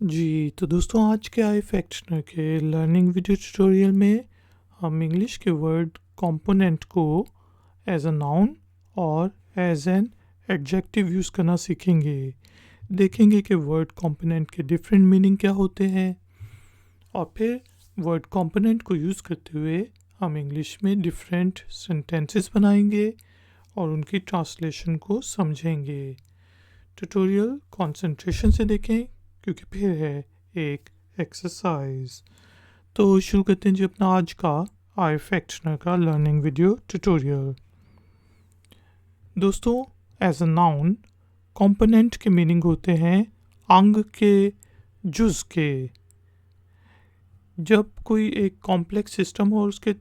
जी, तो दोस्तों आज के आई फैक्शनर के लर्निंग वीडियो ट्यूटोरियल में हम इंग्लिश के वर्ड कंपोनेंट को एज अ नाउन और एज एन एडजेक्टिव यूज़ करना सीखेंगे। देखेंगे कि वर्ड कंपोनेंट के डिफरेंट मीनिंग क्या होते हैं और फिर वर्ड कंपोनेंट को यूज़ करते हुए हम इंग्लिश में डिफरेंट सेंटेंसेस बनाएंगे और उनकी ट्रांसलेशन को समझेंगे। ट्यूटोरियल कंसंट्रेशन से देखें क्योंकि फिर है एक एक्सरसाइज। तो शुरू करते हैं जी अपना आज का आई फैक्शनर का लर्निंग वीडियो ट्यूटोरियल। दोस्तों एज अ नाउन कंपोनेंट के मीनिंग होते हैं अंग के, जुज के। जब कोई एक कॉम्प्लेक्स सिस्टम हो और उसके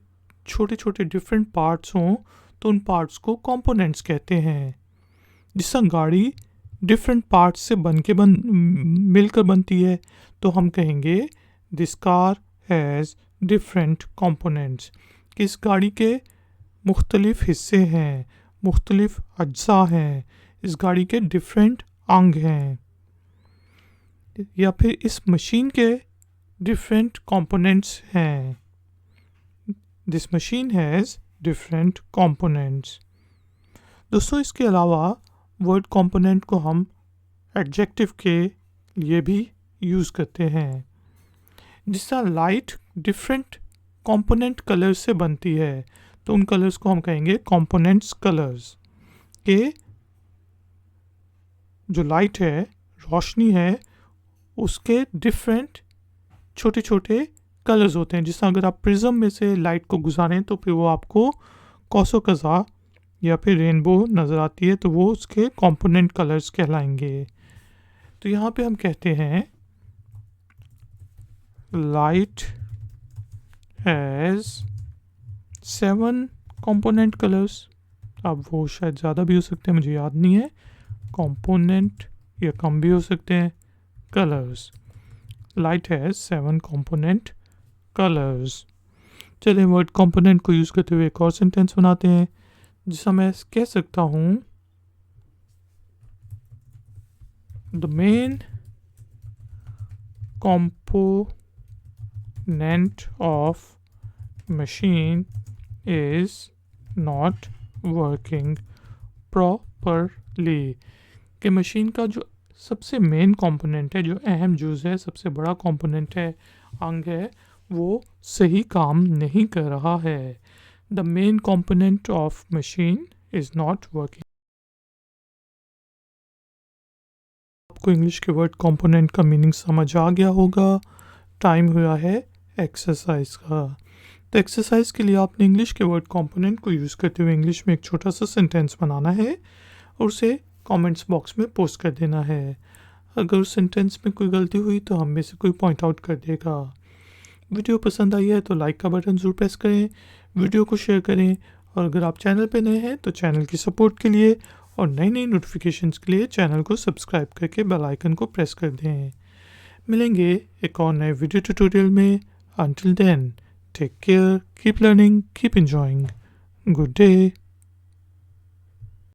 छोटे छोटे डिफरेंट पार्ट्स हों तो उन पार्ट्स को कंपोनेंट्स कहते हैं। जिस तरह गाड़ी डिफरेंट पार्ट्स से मिलकर बनती है तो हम कहेंगे this car has different components, कि इस गाड़ी के मुख्तलिफ हिस्से हैं, मुख्तलिफ अज्जा हैं, इस गाड़ी के डिफरेंट अंग हैं। या फिर इस मशीन के डिफरेंट कंपोनेंट्स हैं, this machine has different components. दोस्तों इसके अलावा वर्ड कंपोनेंट को हम एडजेक्टिव के लिए भी यूज़ करते हैं। जिस तरह लाइट डिफरेंट कंपोनेंट कलर्स से बनती है तो उन कलर्स को हम कहेंगे कंपोनेंट्स कलर्स। के जो लाइट है, रोशनी है, उसके डिफरेंट छोटे छोटे कलर्स होते हैं। जिस तरह अगर आप प्रिज्म में से लाइट को गुजारें तो फिर वो आपको कौसो कज़ा या फिर रेनबो नज़र आती है, तो वो उसके कंपोनेंट कलर्स कहलाएंगे। तो यहाँ पे हम कहते हैं लाइट हैज़ 7 कंपोनेंट कलर्स। अब वो शायद ज़्यादा भी हो सकते हैं, मुझे याद नहीं है। कंपोनेंट या कम भी हो सकते हैं। Colours, light has 7 component colours. चलिए वर्ड कंपोनेंट को यूज़ करते हुए एक और सेंटेंस बनाते हैं जिसमें मैं कह सकता हूँ the main component of machine is not working properly। कि मशीन का जो सबसे मेन कंपोनेंट है, जो अहम जुज़ है, सबसे बड़ा कंपोनेंट है, अंग है, वो सही काम नहीं कर रहा है। The main component of machine is not working. आपको इंग्लिश के वर्ड कंपोनेंट का मीनिंग समझ आ गया होगा। टाइम हुआ है एक्सरसाइज का। तो एक्सरसाइज के लिए आपने इंग्लिश के वर्ड कंपोनेंट को यूज़ करते हुए इंग्लिश में एक छोटा सा सेंटेंस बनाना है और उसे कमेंट्स बॉक्स में पोस्ट कर देना है। अगर उस सेंटेंस में कोई गलती हुई तो हम में से कोई पॉइंट आउट कर देगा। वीडियो पसंद आई है तो लाइक का बटन ज़रूर प्रेस करें, वीडियो को शेयर करें और अगर आप चैनल पर नए हैं तो चैनल की सपोर्ट के लिए और नई नई नोटिफिकेशंस के लिए चैनल को सब्सक्राइब करके बेल आइकन को प्रेस कर दें। मिलेंगे एक और नए वीडियो ट्यूटोरियल में। Until then, take care, keep learning, keep enjoying. Good day.